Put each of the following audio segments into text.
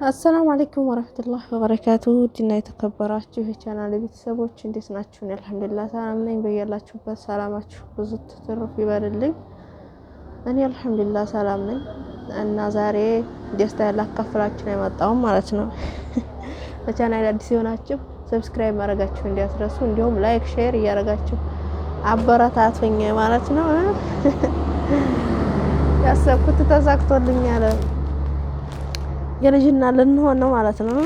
አሰላሙ አለይኩም ወራህመቱላሂ ወበረካቱ ዲና የተከበራችሁ የቻናል ቤተሰቦች እንዴት ናችሁ? አልሐምዱሊላህ ሰላም ነኝ። በያላችሁበት ሰላማችሁ ብዙ ትርፍ ይበልልኝ። እኔ አልሐምዱሊላህ ሰላም ነኝ እና ዛሬ ደስታ ያላካፍላችሁ ነው የመጣው ማለት ነው። ለቻናል አዲስ የሆናችሁ ሰብስክራይብ ማድረጋችሁ እንዲያስረሱ፣ እንዲሁም ላይክ ሼር እያደረጋችሁ አበረታቱኝ ማለት ነው። ያሰብኩት ተሳክቶልኛል። የልጅና ልንሆን ነው ማለት ነው።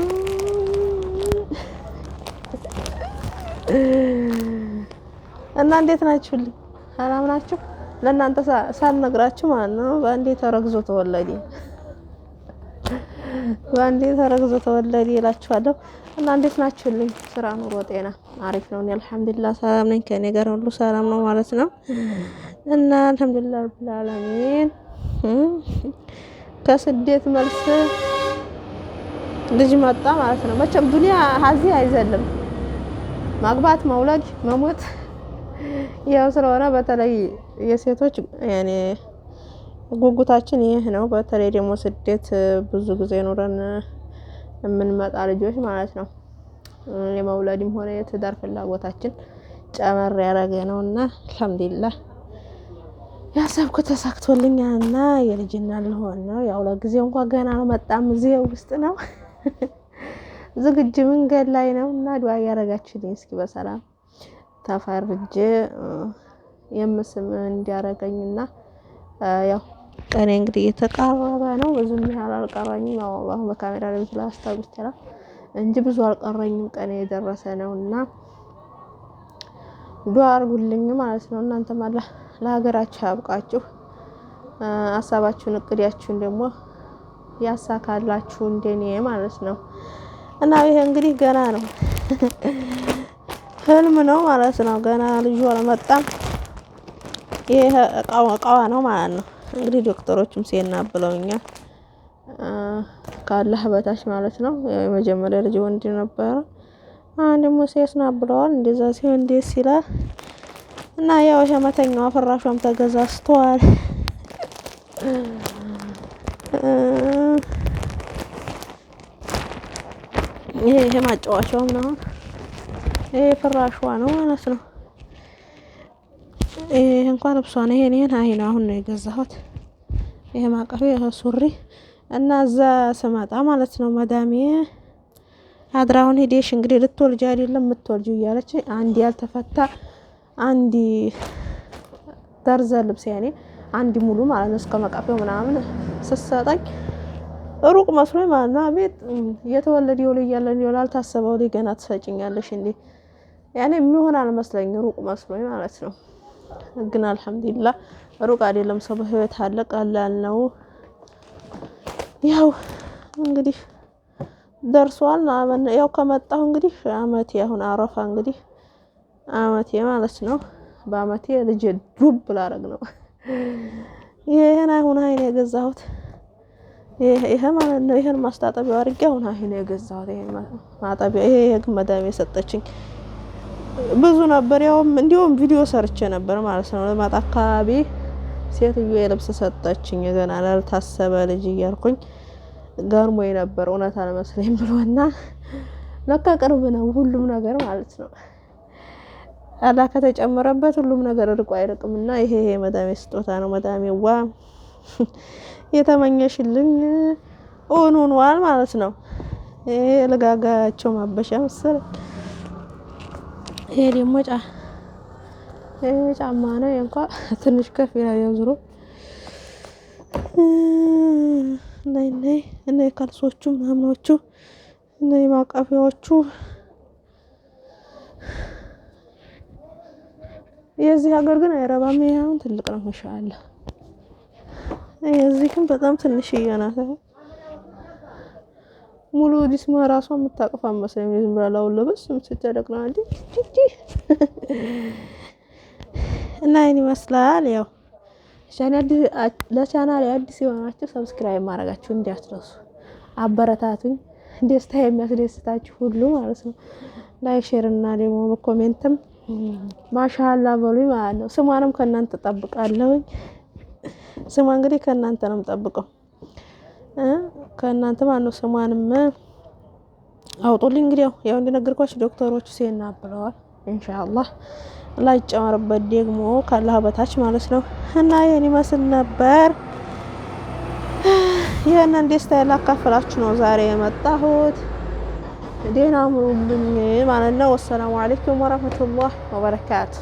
እና እንዴት ናችሁልኝ? ሰላም ናችሁ? ለእናንተ ሳልነግራችሁ ማለት ነው በአንዴ ተረግዞ ተወለደ እላችኋለሁ። እና እንዴት ናችሁልኝ? ስራ፣ ኑሮ፣ ጤና አሪፍ ነው? እኔ አልሐምዱሊላህ ሰላም ነኝ። ከኔ ጋር ሁሉ ሰላም ነው ማለት ነው። እና አልሐምዱሊላህ ረብል ዓለሚን ከስደት መልስ ልጅ መጣ ማለት ነው። መቼም ዱንያ ሀዚህ አይዘልም። ማግባት፣ መውለድ፣ መሞት ያው ስለሆነ በተለይ የሴቶች ያኔ ጉጉታችን ይህ ነው። በተለይ ደግሞ ስደት ብዙ ጊዜ ኖረን የምንመጣ ልጆች ማለት ነው የመውለድም ሆነ የትዳር ፍላጎታችን ጨመር ያደረገ ነውና አልሐምዱሊላህ ያሰብኩት ተሳክቶልኛልና የልጅና ልሆን ነው። ያው ለጊዜው እንኳን ገና አልመጣም፣ እዚህ ውስጥ ነው ዝግጅ መንገድ ላይ ነው እና ዱዓ ያረጋችሁልኝ እስኪ በሰላም ተፈርጄ የምስም እንዲያረገኝና ያው እኔ እንግዲህ የተቃረበ ነው። ብዙም ያህል አልቀረኝም። ያው አሁን በካሜራ ላይ ስላስታውስ ይችላል እንጂ ብዙ አልቀረኝም። ቀኔ የደረሰ ነውና ዱዓ አርጉልኝ ማለት ነው። እናንተም አላህ ለሀገራችሁ ያብቃችሁ፣ ሀሳባችሁን እቅዳችሁን ደግሞ ያሳካላችሁ እንደኔ ማለት ነው። እና ይሄ እንግዲህ ገና ነው፣ ህልም ነው ማለት ነው። ገና ልጁ አልመጣም። ይሄ እቃዋ ነው ማለት ነው። እንግዲህ ዶክተሮችም ሲናብለውኛል ካላህ በታች ማለት ነው። የመጀመሪያ ልጅ ወንድ ነበረ፣ አሁን ደግሞ ሴት ናብለዋል። እንደዛ ሲሆን ደስ ይላል። እና ያው ሸመተኛዋ ፍራሿም ተገዛዝቷል። ይሄ ማጫወቻው ነው። ይሄ ፍራሿ ነው ማለት ነው። ይሄ እንኳን ልብሷ ነው። ይሄን አሁን ነው የገዛሁት። ይሄ ማቀፊያ፣ ይሄ ሱሪ እና እዛ ስመጣ ማለት ነው መዳሜ አድራውን ሄደሽ እንግዲህ ልትወልጂ አይደለም የምትወልጂው እያለች አንድ ያልተፈታ አንድ ደርዘን ልብስ ያኔ አንድ ሙሉ ማለት ነው እስከ መቃፊያው ምናምን ስትሰጠኝ ሩቅ መስሎኝ ማለት ነው። አቤት የተወለደ ይወል እያለ ይወል አልታሰበው ላይ ገና ትሰጪኛለሽ እንዴ? ያኔ የሚሆን አልመስለኝ ሩቅ መስሎኝ ማለት ነው። ግን አልሐምዱሊላህ ሩቅ አይደለም፣ ሰው በህይወት አለ፣ ቀላል ነው። ያው እንግዲህ ደርሷል። ያው ከመጣሁ እንግዲህ አመቴ አሁን አረፋ እንግዲህ አመቴ ማለት ነው። በአመቴ ልጅ ዱብ ላረግ ነው። ይሄን አሁን አይኔ የገዛሁት ይሄ ማለት ነው። ይሄን ማስታጠቢያው አድርጌ አሁን አይኔ የገዛሁት ይሄ ማጣቢያ ይሄ መዳሜ የሰጠችኝ ብዙ ነበር። ያው እንዲሁም ቪዲዮ ሰርቼ ነበር ማለት ነው። ለማጣ አካባቢ ሴትዮ የልብስ ሰጠችኝ ገና ላልታሰበ ልጅ እያልኩኝ ገርሞኝ ነበር። እውነት አልመስለኝ ብሎና ለካ ቅርብ ነው ሁሉም ነገር ማለት ነው። አላህ ከተጨመረበት ሁሉም ነገር ርቆ አይርቅምና ይሄ መዳሜ ስጦታ ነው። መዳሜዋ የተመኘሽልኝ ሆኗል ማለት ነው። ይሄ ለጋጋቸው ማበሻ መሰለኝ። ይሄ ደግሞ ጫማ ነው። እንኳን ትንሽ ከፍ ይላል ዞሮ እና ካልሶቹ ምናምኖቹ እና ማቀፊያዎቹ የዚህ ሀገር ግን አይረባም። ይሄውን ትልቅ ነው ማሻአላህ። የዚህ ግን በጣም ትንሽ ይያናታ ሙሉ ዲስማ ራሷ የምታቀፋ መስለኝ ዝም ብላ ለውለበስ ስትደረግ ነው እንዴ እና ይሄን ይመስላል። ያው ለቻናሌ አዲስ የሆናችሁ ሰብስክራይብ ማድረጋችሁ እንዳትረሱ፣ አበረታቱኝ። ደስታ የሚያስደስታችሁ ሁሉ ማለት ነው ላይክ ሼር እና ደግሞ በኮሜንትም ማሻአላ በሉኝ ማለት ነው። ስሟንም ከእናንተ ጠብቃለሁ። ስሟ እንግዲህ ከእናንተ ነው የምጠብቀው። ከእናንተ ማነው ስሟንም አውጡልኝ። እንግዲህ ያው እንደነገርኳችሁ ዶክተሮቹ ሴና ብለዋል። ኢንሻአላህ አላህ ይጨመርበት ደግሞ ካላህ በታች ማለት ነው። እና ይሄን ይመስል ነበር። ይሄንን ደስታ ላካፈላችሁ ነው ዛሬ የመጣሁት። ደህና ሁኑልኝ ማለት ነው። ወሰላሙ አለይኩም ወራህመቱላህ ወበረካቱ።